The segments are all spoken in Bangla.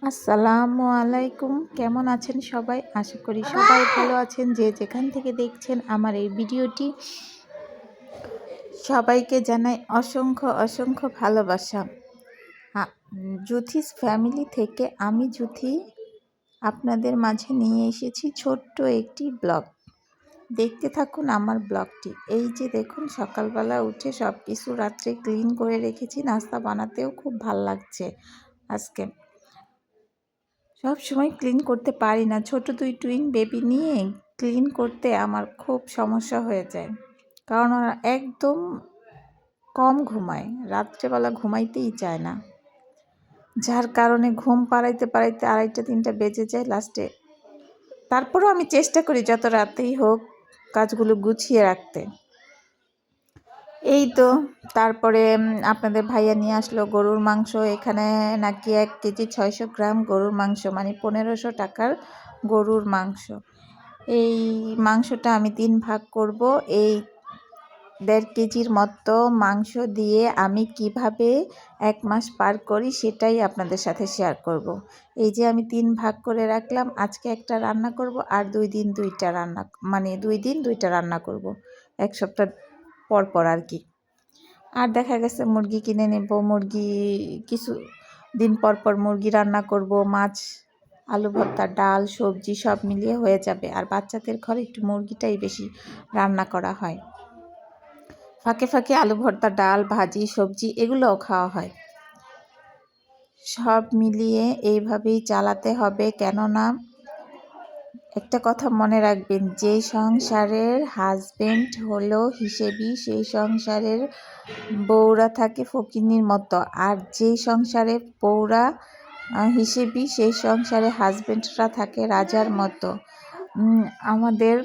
আসসালামু আলাইকুম। কেমন আছেন সবাই? আশা করি সবাই ভালো আছেন। যে যেখান থেকে দেখছেন আমার এই ভিডিওটি, সবাইকে জানাই অসংখ্য অসংখ্য ভালোবাসা। জুথিস ফ্যামিলি থেকে আমি জুথি আপনাদের মাঝে নিয়ে এসেছি ছোট্ট একটি ব্লগ। দেখতে থাকুন আমার ব্লগটি। এই যে দেখুন, সকালবেলা উঠে সব কিছু রাত্রে ক্লিন করে রেখেছি। নাস্তা বানাতেও খুব ভাল লাগছে আজকে। সব সময় ক্লিন করতে পারি না, ছোট দুই টুইন বেবি নিয়ে ক্লিন করতে আমার খুব সমস্যা হয়ে যায়, কারণ ওরা একদম কম ঘুমায়, রাত্রেবেলা ঘুমাইতেই চায় না, যার কারণে ঘুম পাড়াইতে পাড়াইতে 2:30-3টা বেজে যায় লাস্টে। তারপরেও আমি চেষ্টা করি যত রাতেই হোক কাজগুলো গুছিয়ে রাখতে। এই তো তারপরে আপনাদের ভাইয়া নিয়ে আসলো গরুর মাংস। এখানে নাকি 1 কেজি 600 গ্রাম গরুর মাংস, মানে 1500 টাকার গরুর মাংস। এই মাংসটা আমি 3 ভাগ করব। এই 1.5 কেজির মতো মাংস দিয়ে আমি কিভাবে 1 মাস পার করি সেটাই আপনাদের সাথে শেয়ার করব। এই যে আমি 3 ভাগ করে রাখলাম, আজকে একটা রান্না করব আর 2 দিন 2টা রান্না, মানে 2 দিন 2টা রান্না করব, 1 সপ্তাহ পর পর আর কি। আর দেখা গেছে মুরগি কিনে নেব, মুরগি কিছু দিন পর পর মুরগি রান্না করব, মাছ, আলু ভর্তা, ডাল, সবজি সব মিলিয়ে হয়ে যাবে। আর বাচ্চাদের ঘরে একটু মুরগিটাই বেশি রান্না করা হয়, ফাঁকে ফাঁকে আলু ভর্তা, ডাল, ভাজি, সবজি এগুলোও খাওয়া হয়। সব মিলিয়ে এইভাবেই চালাতে হবে, কেননা একটা কথা মনে রাখবেন, যে সংসারের হাজবেন্ড হলো হিসেবি, সেই সংসারের বউরা থাকে ফকিন্নির মতো। আর যে সংসারে বউরা হিসেবি, সেই সংসারে হাজবেন্ডরা থাকে রাজার মতো। আমাদের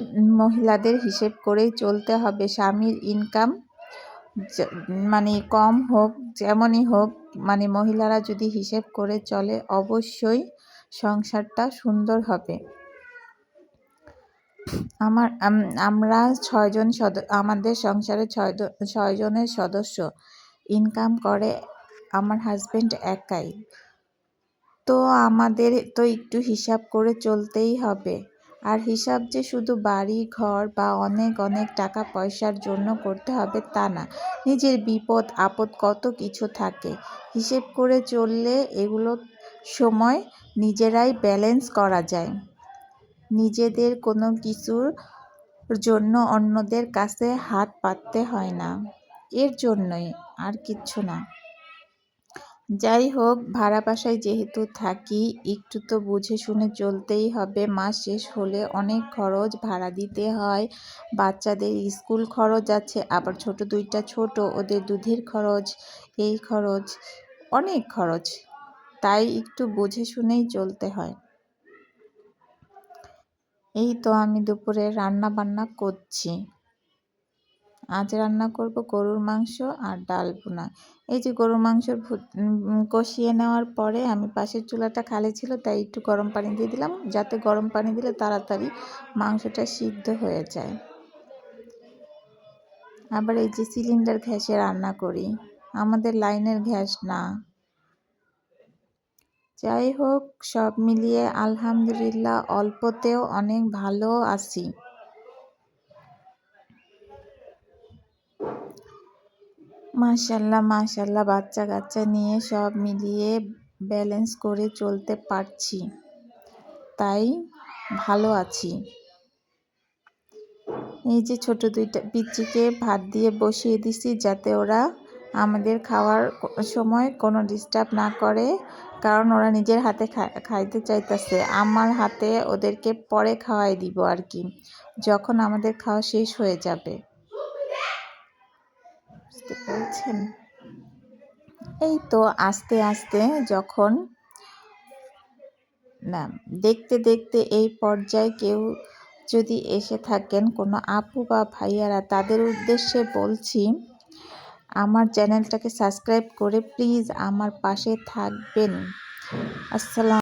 মহিলাদের হিসেব করেই চলতে হবে। স্বামীর ইনকাম মানে কম হোক, যেমনই হোক, মানে মহিলারা যদি হিসেব করে চলে অবশ্যই সংসারটা সুন্দর হবে। আমরা 6 জন আমাদের সংসারে 6 জনের সদস্য, ইনকাম করে আমার হাজবেন্ড একাই। তো আমাদের তো একটু হিসাব করে চলতেই হবে। আর হিসাব যে শুধু বাড়ি ঘর বা অনেক অনেক টাকা পয়সার জন্য করতে হবে তা না, নিজের বিপদ আপদ কত কিছু থাকে। হিসেব করে চললে এগুলো সময় নিজেরাই ব্যালেন্স করা যায়। নিজেদের কোনো কিছুর জন্য অন্যদের কাছে হাত পাততে হয় না, এর জন্যই, আর কিচ্ছু না। যাই হোক, ভাড়া বাসায় যেহেতু থাকি, একটু তো বুঝে শুনে চলতেই হবে। মাস শেষ হলে অনেক খরচ, ভাড়া দিতে হয়, বাচ্চাদের স্কুল খরচ আছে, আবার ছোট 2টা ছোট, ওদের দুধের খরচ, এই খরচ, অনেক খরচ, তাই একটু বুঝে শুনেই চলতে হয়। এই তো আমি দুপুরে রান্না বান্না করছি। আজ রান্না করব গরুর মাংস আর ডাল ভুনা। এই যে গরুর মাংস কষিয়ে নেওয়ার পরে আমি পাশের চুলাটা খালি ছিল, তাই একটু গরম পানি দিয়ে দিলাম, যাতে গরম পানি দিলে তাড়াতাড়ি মাংসটা সিদ্ধ হয়ে যায়। আবার এই যে সিলিন্ডার গ্যাসে রান্না করি, আমাদের লাইনের গ্যাস না। যাই হোক, সব মিলিয়ে আলহামদুলিল্লাহ অল্পতেও অনেক ভালো আছি। মাশাল্লাহ মাশাল্লাহ, বাচ্চা কাচ্চা নিয়ে সব মিলিয়ে ব্যালেন্স করে চলতে পারছি, তাই ভালো আছি। এই যে ছোট 2টা পিচ্চিকে ভাত দিয়ে বসিয়ে দিছি, যাতে ওরা আমাদের খাওয়ার সময় কোনো ডিস্টার্ব না করে, কারণ ওরা নিজের হাতে খাইতে চাইতেছে। আমার হাতে ওদেরকে পরে খাওয়াই দিব আর কি, যখন আমাদের খাওয়া শেষ হয়ে যাবে। বুঝতে পেরেছেন? এই তো আস্তে আস্তে যখন না, দেখতে দেখতে এই পর্যায়ে কেউ যদি এসে থাকেন, কোনো আপু বা ভাইয়ারা, তাদের উদ্দেশ্যে বলছি, আমার চ্যানেলটাকে সাবস্ক্রাইব করে প্লিজ আমার পাশে থাকবেন। আসসালাম।